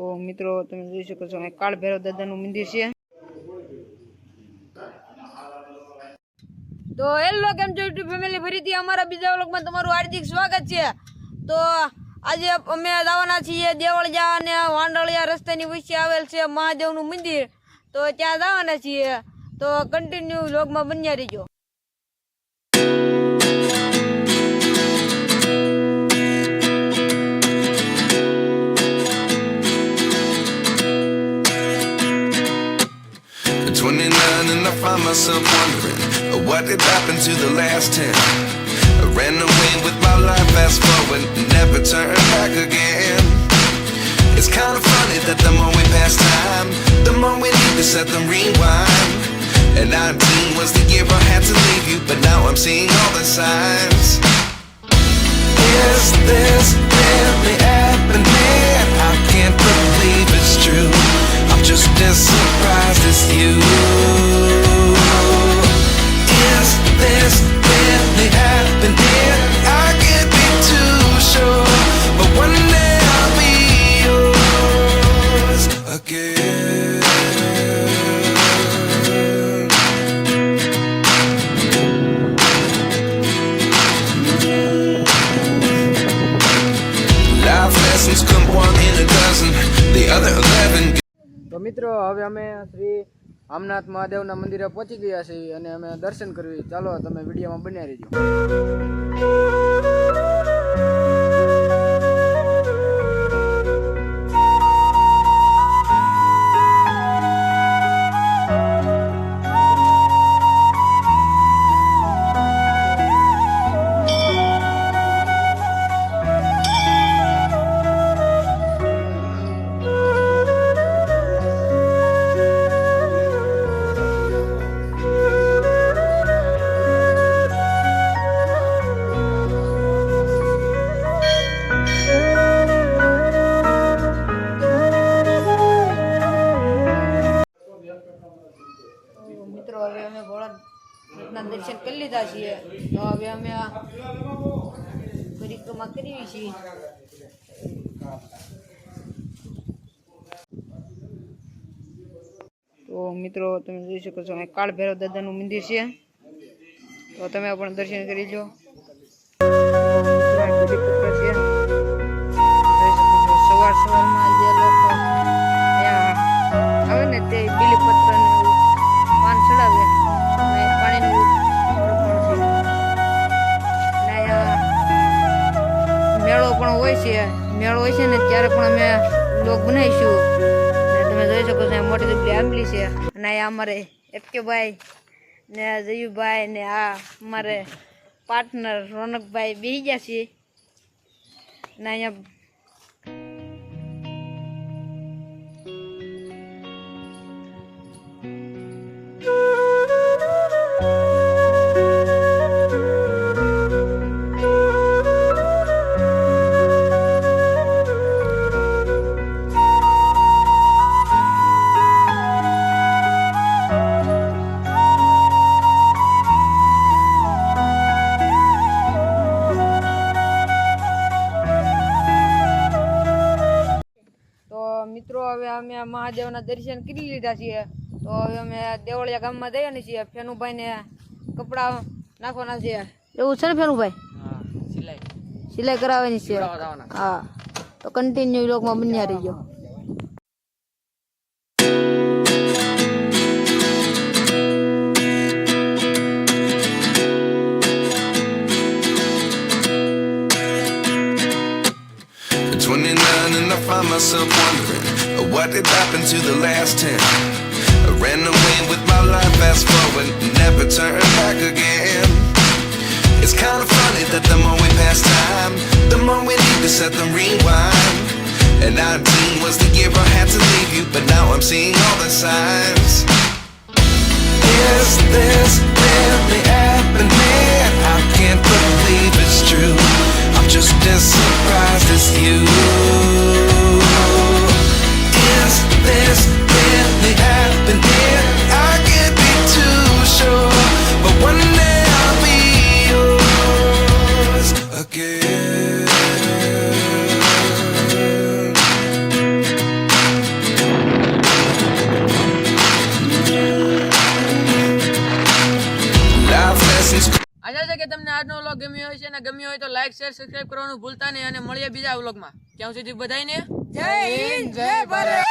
તો મિત્રો તમે જોઈ શકો છો આ કાળ ભૈરવ દાદાનું મંદિર છે। તો હેલો કેમ છો યુટ્યુબ ફેમિલી, ફરીથી અમારા બીજા વ્લોગમાં તમારું હાર્દિક સ્વાગત છે। તો આજે અમે જવાના છીએ દેવળિયા અને વાંડળિયા રસ્તાની વચ્ચે આવેલ છે મહાદેવનું મંદિર, તો ત્યાં જવાના છીએ। તો કન્ટિન્યુ વ્લોગમાં બન્યા રહેજો। And I find myself wondering what did happen to the last 10. I ran away with my life, fast forward, never turn back again. It's kind of funny that the more we pass time, the more we need to set them rewind. And 19 was the year I had to leave you, but now I'm seeing all the signs. Is this really happening? I can't believe it's true. I'm just as surprised as you. Is this really happening? I can't be too sure, but one day I'll be yours again. Life lessons come one in a dozen, the other 11. તો મિત્રો હવે અમે શ્રી આમનાથ મહાદેવના મંદિરે પહોંચી ગયા છીએ અને અમે દર્શન કરવી। ચાલો તમે વિડીયોમાં બન્યા રહેજો। મિત્રો હવે અમે ભોળાનાથના દર્શન કરી લીધા છીએ, તો હવે અમે આ પરિક્રમા કરવી છીએ। તો મિત્રો તમે જોઈ શકો છો આ કાળ ભૈરવ દાદાનું મંદિર છે, તો તમે પણ દર્શન કરી લો। સવાર સવારમાં જે લોકો ત્યાં આવે ને તે બીલીપત્ર પાન ચડાવે અને પાણીનું મેળો પણ હોય છે। મેળો હોય છે ને ત્યારે પણ અમે બ્લોગ બનાવીશું। ને તમે જોઈ શકો છો મોટી દુબળી આંબલી છે, અને આ અમારે એફકેભાઈ ને જયુભાઈ ને આ અમારે પાર્ટનર રોનકભાઈ બેસી ગયા છે ને અહીંયા મિત્રો હવે અમે મહાદેવના દર્શન કરી લીધા છીએ, તો હવે અમે દેવળિયા ગામમાં જઈએ છીએ। ફેનુભાઈને કપડા નાખવાના છે, એવું છે ને ફેનુભાઈ? સિલાઈ કરાવવાની છે। હા, તો કન્ટિન્યુ વ્લોગમાં બન્યા રહીજો। And I find myself wondering what did happen to the last 10. I ran away with my life, fast forward, never turn back again. It's kind of funny that the more we pass time, the more we need to set them rewind. And 19 was the year I had to leave you, but now I'm seeing all the signs. Is this really happening? I can't believe it's true. I'm just as surprised as you. Is this really happening? I can't be too sure, but one day I'll be yours again. કે તમને આજનો vlog ગમ્યો હશે અને ગમ્યો હોય તો like share subscribe કરવાનું ભૂલતા નહીં અને મળીએ બીજા વ્લોગમાં. ત્યાં સુધી બધાયને જય હિન્દ જય ભારત.